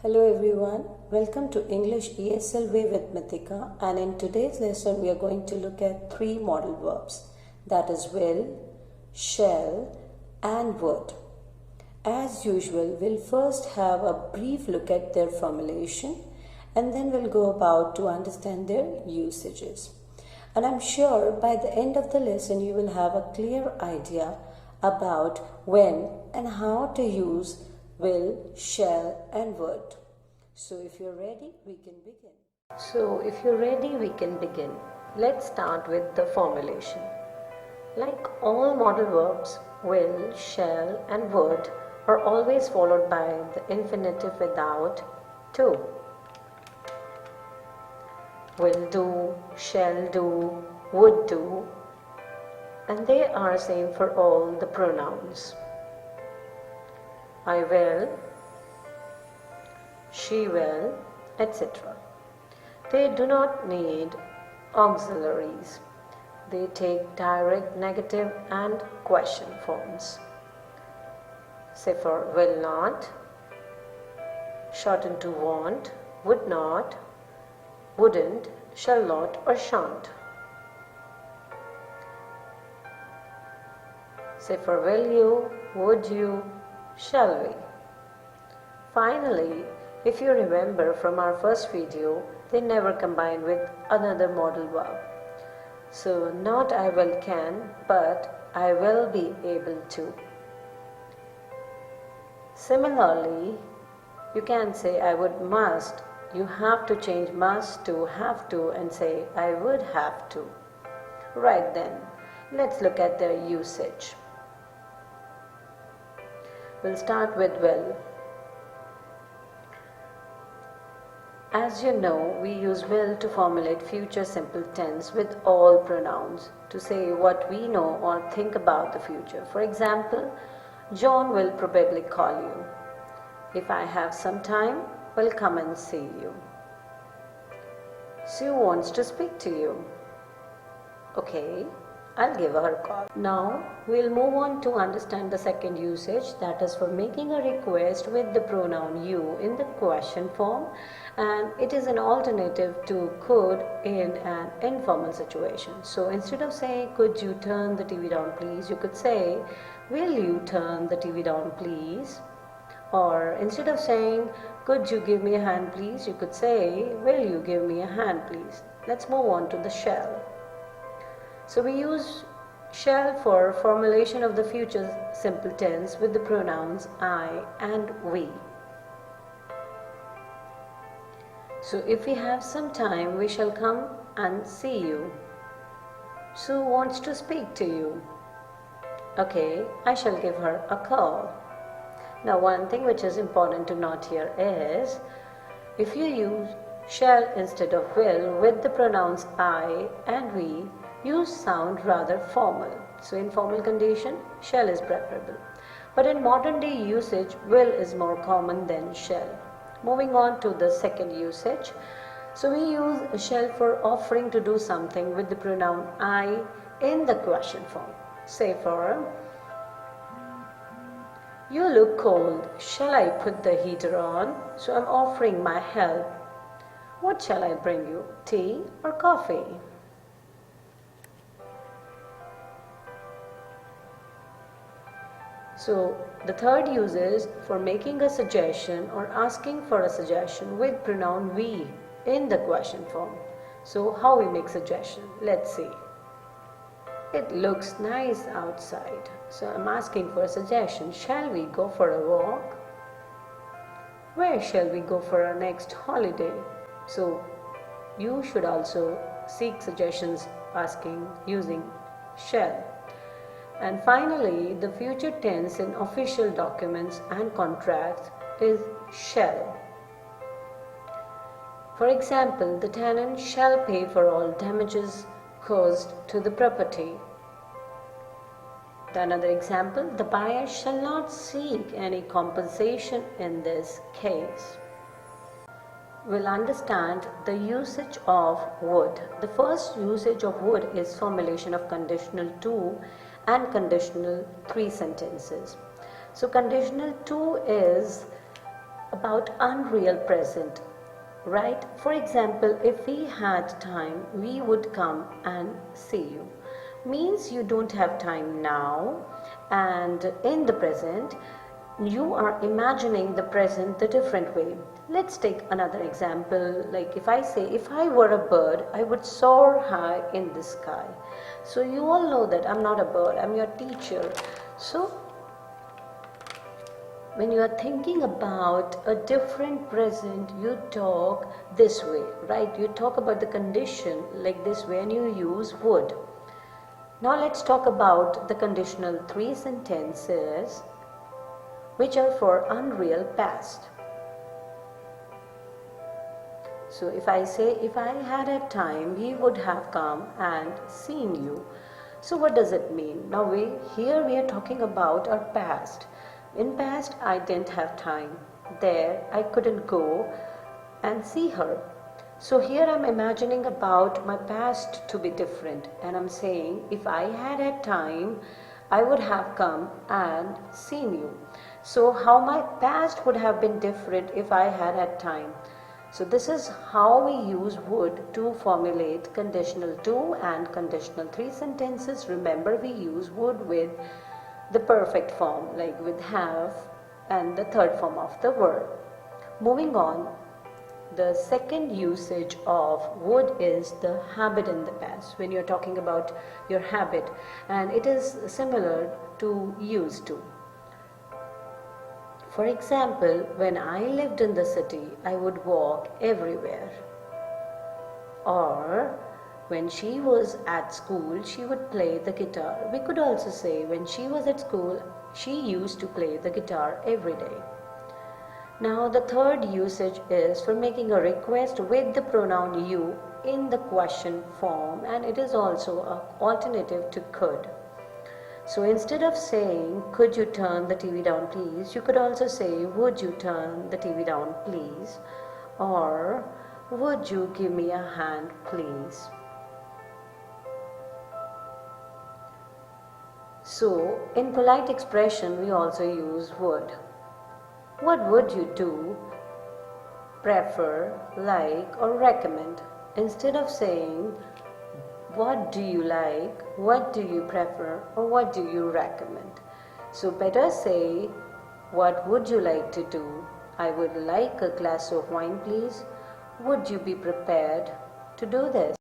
Hello everyone, welcome to English ESL Way with Mithika, and in today's lesson we are going to look at three modal verbs, that is will, shall and would. As usual, we'll first have a brief look at their formulation and then we'll go about to understand their usages. And I'm sure by the end of the lesson you will have a clear idea about when and how to use will, shall and would. So if you're ready, we can begin. Let's start with the formulation. Like all modal verbs, will, shall and would are always followed by the infinitive without to. Will do, shall do, would do, and they are same for all the pronouns. I will, she will, etc. They do not need auxiliaries. They take direct negative and question forms. Say for will not, shorten to won't, would not, wouldn't, shall not or shan't. Say for will you, would you, shall we. Finally, if you remember from our first video, they never combine with another modal verb. So not I will can, but I will be able to. Similarly, you can say I would must. You have to change must to have to and say I would have to. Right then, let's look at their usage. We'll start with will. As you know, we use will to formulate future simple tense with all pronouns to say what we know or think about the future. For example, John will probably call you. If I have some time, we'll come and see you. Sue wants to speak to you. Okay, I'll give her a call. Now, we'll move on to understand the second usage, that is for making a request with the pronoun you in the question form, and it is an alternative to could in an informal situation. So instead of saying could you turn the TV down please, you could say will you turn the TV down please, or instead of saying could you give me a hand please, you could say will you give me a hand please. Let's move on to the shall. So we use shall for formulation of the future simple tense with the pronouns I and we. So if we have some time, we shall come and see you. Sue wants to speak to you. Okay, I shall give her a call. Now one thing which is important to note here is, if you use shall instead of will with the pronouns I and we, you sound rather formal. So in formal condition, shall is preferable. But in modern day usage, will is more common than shall. Moving on to the second usage. So we use shall for offering to do something with the pronoun I in the question form. Say for, you look cold, shall I put the heater on? So I'm offering my help. What shall I bring you, tea or coffee? So the third use is for making a suggestion or asking for a suggestion with pronoun we in the question form. So how we make suggestion? Let's see. It looks nice outside. So I'm asking for a suggestion. Shall we go for a walk? Where shall we go for our next holiday? So you should also seek suggestions asking using shall. And finally, the future tense in official documents and contracts is shall. For example, the tenant shall pay for all damages caused to the property. Another example, the buyer shall not seek any compensation in this case. We'll understand the usage of would. The first usage of would is formulation of conditional to and conditional 3 sentences. So conditional 2 is about unreal present, right? For example, if we had time, we would come and see you. Means you don't have time now, and in the present, you are imagining the present the different way. Let's take another example. Like if I say, if I were a bird, I would soar high in the sky. So you all know that I'm not a bird, I'm your teacher. So when you are thinking about a different present, you talk this way, right? You talk about the condition like this way and you use would. Now let's talk about the conditional three sentences which are for unreal past. So if I say, if I had a time, he would have come and seen you. So what does it mean? Now here we are talking about our past. In past, I didn't have time. There, I couldn't go and see her. So here I'm imagining about my past to be different, and I'm saying, if I had a time, I would have come and seen you. So how my past would have been different if I had had time. So this is how we use would to formulate conditional 2 and conditional 3 sentences. Remember, we use would with the perfect form, like with have and the third form of the verb. Moving on, the second usage of would is the habit in the past, when you're talking about your habit, and it is similar to used to. For example, when I lived in the city, I would walk everywhere. Or when she was at school, she would play the guitar. We could also say when she was at school, she used to play the guitar every day. Now the third usage is for making a request with the pronoun you in the question form, and it is also an alternative to could. So instead of saying, could you turn the TV down please, you could also say, would you turn the TV down please, or would you give me a hand please. So in polite expression we also use would. What would you do, prefer, like, or recommend? Instead of saying, what do you like, what do you prefer, or what do you recommend? So better say, what would you like to do? I would like a glass of wine please. Would you be prepared to do this?